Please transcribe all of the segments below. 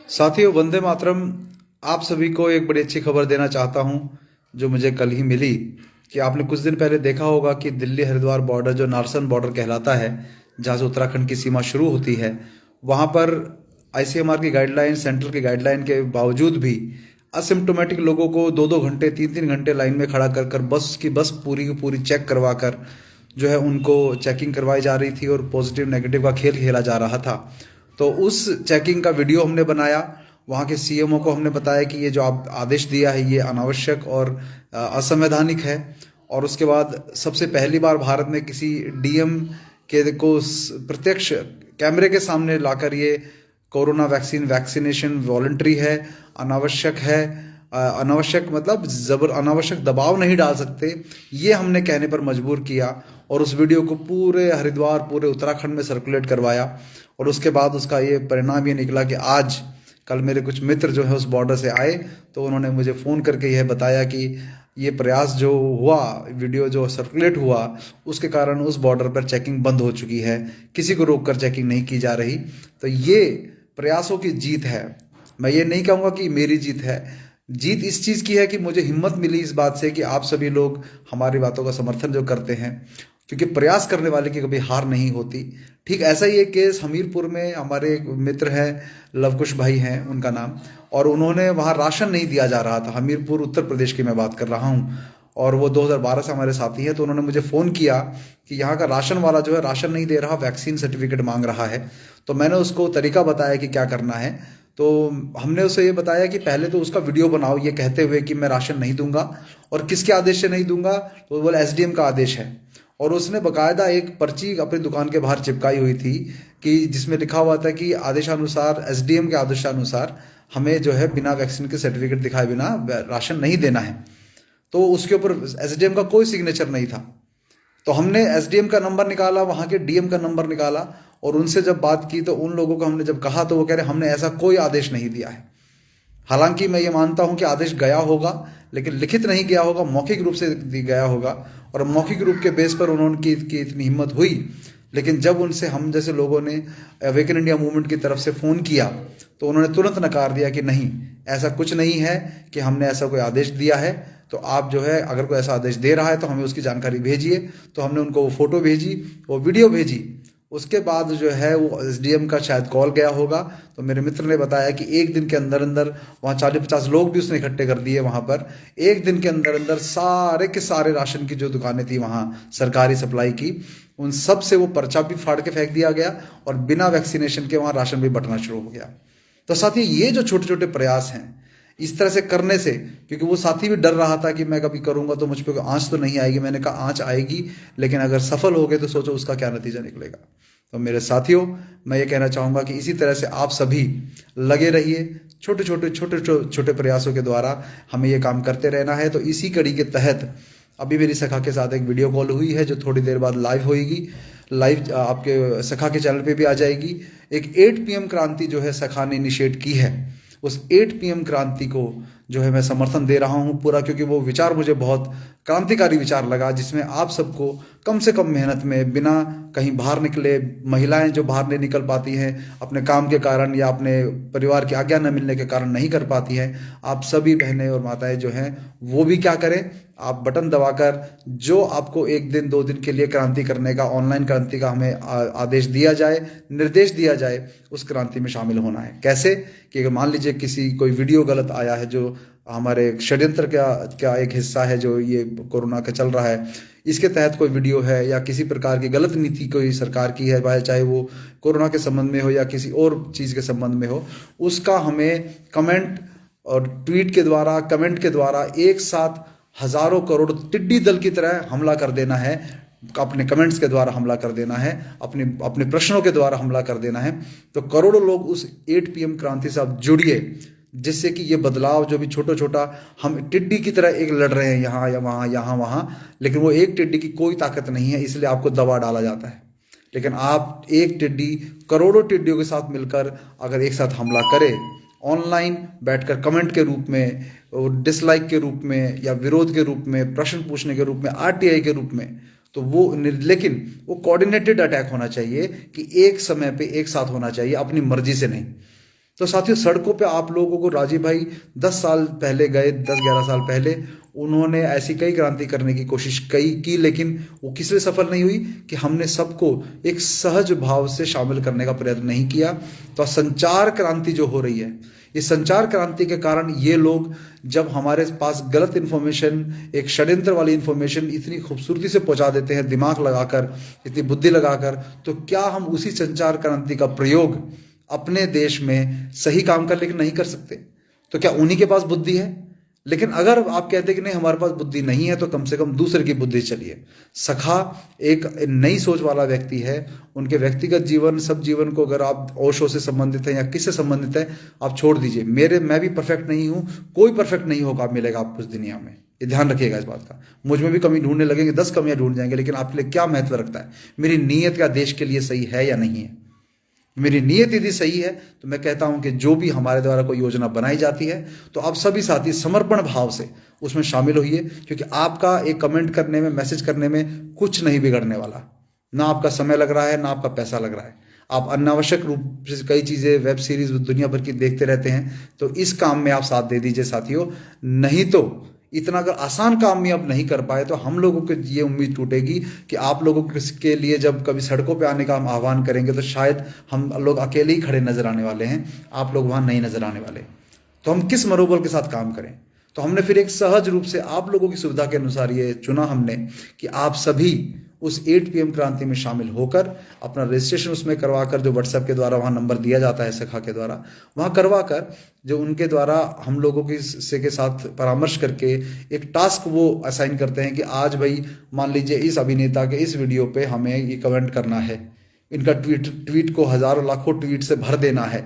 साथियों, वंदे मातरम। आप सभी को एक बड़ी अच्छी खबर देना चाहता हूं जो मुझे कल ही मिली कि आपने कुछ दिन पहले देखा होगा कि दिल्ली हरिद्वार बॉर्डर, जो नारसन बॉर्डर कहलाता है, जहां से उत्तराखंड की सीमा शुरू होती है, वहां पर आईसीएमआर की गाइडलाइन, सेंट्रल की गाइडलाइन के बावजूद भी असिम्टोमेटिक लोगों को 2-2 घंटे, 3-3 घंटे लाइन में खड़ा कर कर बस की बस पूरी की पूरी चेक करवा कर जो है उनको चेकिंग करवाई जा रही थी और पॉजिटिव नेगेटिव का खेल खेला जा रहा था। तो उस चेकिंग का वीडियो हमने बनाया। वहाँ के सीएमओ को हमने बताया कि ये जो आप आदेश दिया है ये अनावश्यक और असंवैधानिक है। और उसके बाद सबसे पहली बार भारत में किसी डीएम के को प्रत्यक्ष कैमरे के सामने लाकर ये कोरोना वैक्सीनेशन वॉलंटरी है, अनावश्यक है। अनावश्यक मतलब अनावश्यक दबाव नहीं डाल सकते, ये हमने कहने पर मजबूर किया। और उस वीडियो को पूरे हरिद्वार, पूरे उत्तराखंड में सर्कुलेट करवाया। और उसके बाद उसका ये परिणाम ये निकला कि आज कल मेरे कुछ मित्र जो है उस बॉर्डर से आए, तो उन्होंने मुझे फ़ोन करके यह बताया कि ये प्रयास जो हुआ, वीडियो जो सर्कुलेट हुआ, उसके कारण उस बॉर्डर पर चेकिंग बंद हो चुकी है, किसी को रोककर चेकिंग नहीं की जा रही। तो ये प्रयासों की जीत है। मैं ये नहीं कहूँगा कि मेरी जीत है। जीत इस चीज़ की है कि मुझे हिम्मत मिली इस बात से कि आप सभी लोग हमारी बातों का समर्थन जो करते हैं, क्योंकि प्रयास करने वाले की कभी हार नहीं होती। ठीक ऐसा ही एक केस हमीरपुर में, हमारे एक मित्र हैं, लवकुश भाई हैं उनका नाम, और उन्होंने वहाँ राशन नहीं दिया जा रहा था। हमीरपुर उत्तर प्रदेश की मैं बात कर रहा हूँ, और वो 2012 से हमारे साथी हैं। तो उन्होंने मुझे फ़ोन किया कि यहाँ का राशन वाला जो है राशन नहीं दे रहा, वैक्सीन सर्टिफिकेट मांग रहा है। तो मैंने उसको तरीका बताया कि क्या करना है। तो हमने उसे ये बताया कि पहले तो उसका वीडियो बनाओ ये कहते हुए कि मैं राशन नहीं दूंगा, और किसके आदेश से नहीं दूंगा, तो बोला एसडीएम का आदेश है। और उसने बकायदा एक पर्ची अपनी दुकान के बाहर चिपकाई हुई थी कि जिसमें लिखा हुआ था कि आदेशानुसार, एसडीएम के आदेशानुसार हमें जो है बिना वैक्सीन के सर्टिफिकेट दिखाए बिना राशन नहीं देना है। तो उसके ऊपर एसडीएम का कोई सिग्नेचर नहीं था। तो हमने एसडीएम का नंबर निकाला, वहाँ के डीएम का नंबर निकाला, और उनसे जब बात की तो उन लोगों को हमने जब कहा तो वो कह रहे हमने ऐसा कोई आदेश नहीं दिया है। हालांकि मैं ये मानता हूं कि आदेश गया होगा, लेकिन लिखित नहीं गया होगा, मौखिक रूप से गया होगा। और मौखिक रूप के बेस पर उन्होंने की इतनी हिम्मत हुई। लेकिन जब उनसे हम जैसे लोगों ने अवेकन इंडिया मूवमेंट की तरफ से फ़ोन किया, तो उन्होंने तुरंत नकार दिया कि नहीं, ऐसा कुछ नहीं है कि हमने ऐसा कोई आदेश दिया है। तो आप जो है अगर कोई ऐसा आदेश दे रहा है तो हमें उसकी जानकारी भेजिए। तो हमने उनको वो फ़ोटो भेजी, वो वीडियो भेजी। उसके बाद जो है वो एसडीएम का शायद कॉल गया होगा। तो मेरे मित्र ने बताया कि एक दिन के अंदर अंदर वहाँ 40-50 लोग भी उसने इकट्ठे कर दिए वहाँ पर। एक दिन के अंदर अंदर सारे के सारे राशन की जो दुकानें थी वहाँ सरकारी सप्लाई की, उन सब से वो पर्चा भी फाड़ के फेंक दिया गया, और बिना वैक्सीनेशन के वहाँ राशन भी बंटना शुरू हो गया। तो साथ ही ये जो छोटे छोटे प्रयास हैं, इस तरह से करने से, क्योंकि वो साथी भी डर रहा था कि मैं कभी करूंगा तो मुझ पर आंच तो नहीं आएगी। मैंने कहा आंच आएगी, लेकिन अगर सफल हो गए तो सोचो उसका क्या नतीजा निकलेगा। तो मेरे साथियों, मैं ये कहना चाहूंगा कि इसी तरह से आप सभी लगे रहिए। छोटे प्रयासों के द्वारा हमें ये काम करते रहना है। तो इसी कड़ी के तहत अभी मेरी सखा के साथ एक वीडियो कॉल हुई है जो थोड़ी देर बाद लाइव होगी। लाइव आपके सखा के चैनल पे भी आ जाएगी। एक 8 PM क्रांति जो है सखा ने इनिशिएट की है, उस 8 PM क्रांति को जो है मैं समर्थन दे रहा हूँ पूरा, क्योंकि वो विचार मुझे बहुत क्रांतिकारी विचार लगा, जिसमें आप सबको कम से कम मेहनत में, बिना कहीं बाहर निकले, महिलाएं जो बाहर नहीं निकल पाती हैं अपने काम के कारण या अपने परिवार की आज्ञा न मिलने के कारण नहीं कर पाती हैं, आप सभी बहनें और माताएं जो हैं वो भी क्या करें, आप बटन दबाकर जो आपको 1 दिन 2 दिन के लिए क्रांति करने का, ऑनलाइन क्रांति का हमें आदेश दिया जाए, निर्देश दिया जाए, उस क्रांति में शामिल होना है। कैसे कि अगर मान लीजिए किसी कोई वीडियो गलत आया है जो हमारे षड्यंत्र का एक हिस्सा है, जो ये कोरोना का चल रहा है, इसके तहत कोई वीडियो है या किसी प्रकार की गलत नीति कोई सरकार की है, चाहे वो कोरोना के संबंध में हो या किसी और चीज़ के संबंध में हो, उसका हमें कमेंट और ट्वीट के द्वारा, कमेंट के द्वारा एक साथ हजारों करोड़ टिड्डी दल की तरह हमला कर देना है। अपने कमेंट्स के द्वारा हमला कर देना है, अपने अपने प्रश्नों के द्वारा हमला कर देना है। तो करोड़ों लोग उस 8 PM क्रांति से आप जुड़िए, जिससे कि ये बदलाव जो भी छोटा छोटा, हम टिड्डी की तरह एक लड़ रहे हैं यहाँ या वहाँ, यहाँ वहाँ, लेकिन वो एक टिड्डी की कोई ताकत नहीं है, इसलिए आपको दबा डाला जाता है। लेकिन आप एक टिड्डी करोड़ों टिड्डियों के साथ मिलकर अगर एक साथ हमला करें, ऑनलाइन बैठकर कमेंट के रूप में, डिसलाइक के रूप में, या विरोध के रूप में, प्रश्न पूछने के रूप में, आरटीआई के रूप में, तो वो, लेकिन वो कोऑर्डिनेटेड अटैक होना चाहिए कि एक समय पे एक साथ होना चाहिए, अपनी मर्जी से नहीं। तो साथियों, सड़कों पे आप लोगों को राजीव भाई 10 साल पहले गए, 10-11 साल पहले उन्होंने ऐसी कई क्रांति करने की कोशिश कई की, लेकिन वो किस लिए सफल नहीं हुई कि हमने सबको एक सहज भाव से शामिल करने का प्रयत्न नहीं किया। तो संचार क्रांति जो हो रही है, इस संचार क्रांति के कारण ये लोग जब हमारे पास गलत इंफॉर्मेशन, एक षड्यंत्र वाली इंफॉर्मेशन इतनी खूबसूरती से पहुंचा देते हैं, दिमाग लगाकर, इतनी बुद्धि लगाकर, तो क्या हम उसी संचार क्रांति का प्रयोग अपने देश में सही काम कर लेकिन नहीं कर सकते? तो क्या उन्हीं के पास बुद्धि है? लेकिन अगर आप कहते हैं कि नहीं हमारे पास बुद्धि नहीं है, तो कम से कम दूसरे की बुद्धि चलिए। सखा एक नई सोच वाला व्यक्ति है, उनके व्यक्तिगत जीवन, सब जीवन को अगर आप ओशो से संबंधित है या किससे संबंधित है, आप छोड़ दीजिए। मैं भी परफेक्ट नहीं हूं, कोई परफेक्ट नहीं होगा मिलेगा आपको इस दुनिया में, ये ध्यान रखिएगा इस बात का। मुझ में भी कमी ढूंढने लगेंगे, 10 कमियां ढूंढ जाएंगे, लेकिन आपके लिए क्या महत्व रखता है? मेरी नीयत क्या देश के लिए सही है या नहीं है? मेरी नीयत यदि सही है तो मैं कहता हूं कि जो भी हमारे द्वारा कोई योजना बनाई जाती है, तो आप सभी साथी समर्पण भाव से उसमें शामिल होइए, क्योंकि आपका एक कमेंट करने में, मैसेज करने में कुछ नहीं बिगड़ने वाला। ना आपका समय लग रहा है, ना आपका पैसा लग रहा है। आप अनावश्यक रूप से कई चीजें, वेब सीरीज दुनिया भर की देखते रहते हैं, तो इस काम में आप साथ दे दीजिए साथियों। नहीं तो इतना अगर आसान काम भी आप नहीं कर पाए, तो हम लोगों को ये उम्मीद टूटेगी कि आप लोगों के लिए जब कभी सड़कों पे आने का हम आह्वान करेंगे, तो शायद हम लोग अकेले ही खड़े नजर आने वाले हैं, आप लोग वहां नहीं नजर आने वाले। तो हम किस मनोबल के साथ काम करें? तो हमने फिर एक सहज रूप से आप लोगों की सुविधा के अनुसार ये चुना हमने कि आप सभी उस 8 PM क्रांति में शामिल होकर अपना रजिस्ट्रेशन उसमें करवाकर, जो व्हाट्सएप के द्वारा वहाँ नंबर दिया जाता है सखा के द्वारा, वहाँ करवाकर, जो उनके द्वारा हम लोगों की से के साथ परामर्श करके एक टास्क वो असाइन करते हैं कि आज भाई मान लीजिए इस अभिनेता के इस वीडियो पे हमें ये कमेंट करना है, इनका ट्वीट को हजारों लाखों ट्वीट से भर देना है।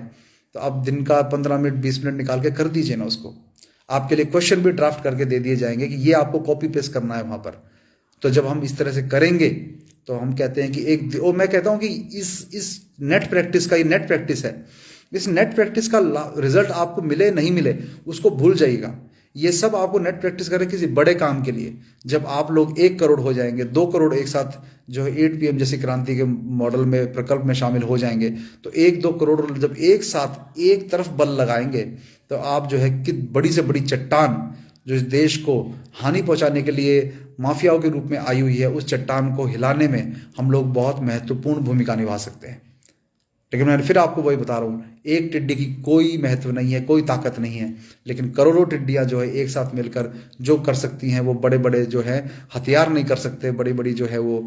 तो आप दिन का 15 मिनट 20 मिनट निकाल के कर दीजिए ना उसको। आपके लिए क्वेश्चन भी ड्राफ्ट करके दे दिए जाएंगे कि ये आपको कॉपी पेस्ट करना है वहां पर। तो जब हम इस तरह से करेंगे, तो हम कहते हैं कि और मैं कहता हूं कि इस नेट प्रैक्टिस का, ये नेट प्रैक्टिस है, इस नेट प्रैक्टिस का रिजल्ट आपको मिले नहीं मिले उसको भूल जाइएगा। ये सब आपको नेट प्रैक्टिस करें किसी बड़े काम के लिए। जब आप लोग 1 करोड़ हो जाएंगे, 2 करोड़ एक साथ जो है 8 PM जैसी क्रांति के मॉडल में, प्रकल्प में शामिल हो जाएंगे, तो 1-2 करोड़ जब एक साथ एक तरफ बल लगाएंगे, तो आप जो है कि बड़ी से बड़ी चट्टान जो इस देश को हानि पहुंचाने के लिए माफियाओं के रूप में आई हुई है, उस चट्टान को हिलाने में हम लोग बहुत महत्वपूर्ण भूमिका निभा सकते हैं। लेकिन मैं फिर आपको वही बता रहा हूं, एक टिड्डी की कोई महत्व नहीं है, कोई ताकत नहीं है, लेकिन करोड़ों टिड्डियां जो है एक साथ मिलकर जो कर सकती हैं, वो बड़े बड़े जो है हथियार नहीं कर सकते, बड़ी बड़ी जो है वो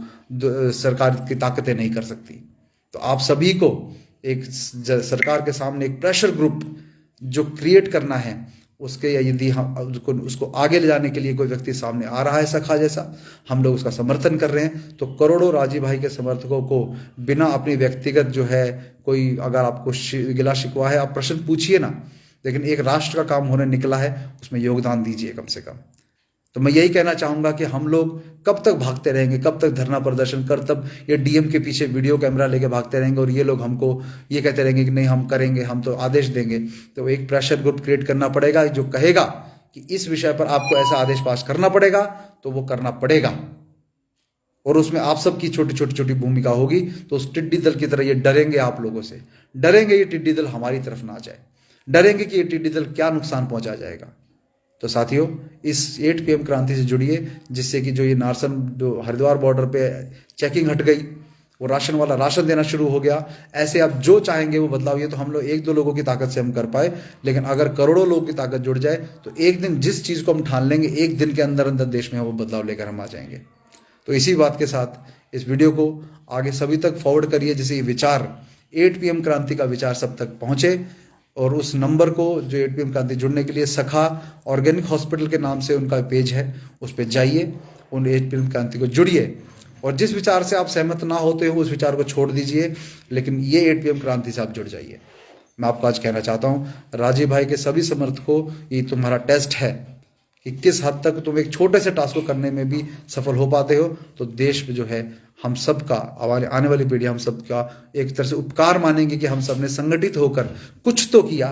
सरकार की ताकतें नहीं कर सकती। तो आप सभी को एक सरकार के सामने एक प्रेशर ग्रुप जो क्रिएट करना है, उसके यदि हम उसको आगे ले जाने के लिए कोई व्यक्ति सामने आ रहा है सखा जैसा, हम लोग उसका समर्थन कर रहे हैं, तो करोड़ों राजीव भाई के समर्थकों को बिना अपनी व्यक्तिगत जो है कोई, अगर आपको गिला शिकवा है, आप प्रश्न पूछिए ना, लेकिन एक राष्ट्र का काम होने निकला है, उसमें योगदान दीजिए कम से कम। तो मैं यही कहना चाहूंगा कि हम लोग कब तक भागते रहेंगे, कब तक धरना प्रदर्शन कर, तब ये डीएम के पीछे वीडियो कैमरा लेके भागते रहेंगे और ये लोग हमको ये कहते रहेंगे कि नहीं हम करेंगे, हम तो आदेश देंगे। तो एक प्रेशर ग्रुप क्रिएट करना पड़ेगा जो कहेगा कि इस विषय पर आपको ऐसा आदेश पास करना पड़ेगा, तो वो करना पड़ेगा। और उसमें आप सबकी छोटी छोटी छोटी भूमिका होगी। तो उस टिड्डी दल की तरह ये डरेंगे, आप लोगों से डरेंगे, ये टिड्डी दल हमारी तरफ ना आ जाए, डरेंगे कि ये टिड्डी दल क्या नुकसान पहुंचा जाएगा। तो साथियों, इस 8 PM क्रांति से जुड़िए, जिससे कि जो ये नारसन हरिद्वार बॉर्डर पे चेकिंग हट गई, वो राशन वाला राशन देना शुरू हो गया। ऐसे आप जो चाहेंगे वो बदलाव, ये तो हम लोग 1-2 लोगों की ताकत से हम कर पाए, लेकिन अगर करोड़ों लोगों की ताकत जुड़ जाए, तो एक दिन जिस चीज को हम ठान लेंगे, एक दिन के अंदर अंदर देश में वो बदलाव लेकर हम आ जाएंगे। तो इसी बात के साथ इस वीडियो को आगे सभी तक फॉरवर्ड करिए, जिससे ये विचार 8 PM क्रांति का विचार सब तक पहुंचे। और उस नंबर को, जो 8 PM क्रांति जुड़ने के लिए सखा ऑर्गेनिक हॉस्पिटल के नाम से उनका पेज है, उस पर जाइए, उन 8 PM क्रांति को जुड़िए, और जिस विचार से आप सहमत ना होते हो उस विचार को छोड़ दीजिए, लेकिन ये 8 PM क्रांति से आप जुड़ जाइए। मैं आपको आज कहना चाहता हूँ, राजीव भाई के सभी समर्थकों, ये तुम्हारा टेस्ट है कि किस हद तक तुम एक छोटे से टास्क को करने में भी सफल हो पाते हो। तो देश में जो है हम सबका, आने वाली पीढ़ी हम सबका एक तरह से उपकार मानेंगे कि हम सब ने संगठित होकर कुछ तो किया।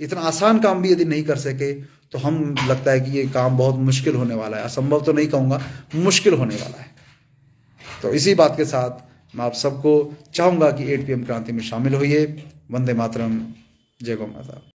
इतना आसान काम भी यदि नहीं कर सके, तो हम लगता है कि ये काम बहुत मुश्किल होने वाला है। असंभव तो नहीं कहूँगा, मुश्किल होने वाला है। तो इसी बात के साथ मैं आप सबको चाहूँगा कि 8 PM क्रांति में शामिल होइए। वंदे मातरम, जय गौ माता।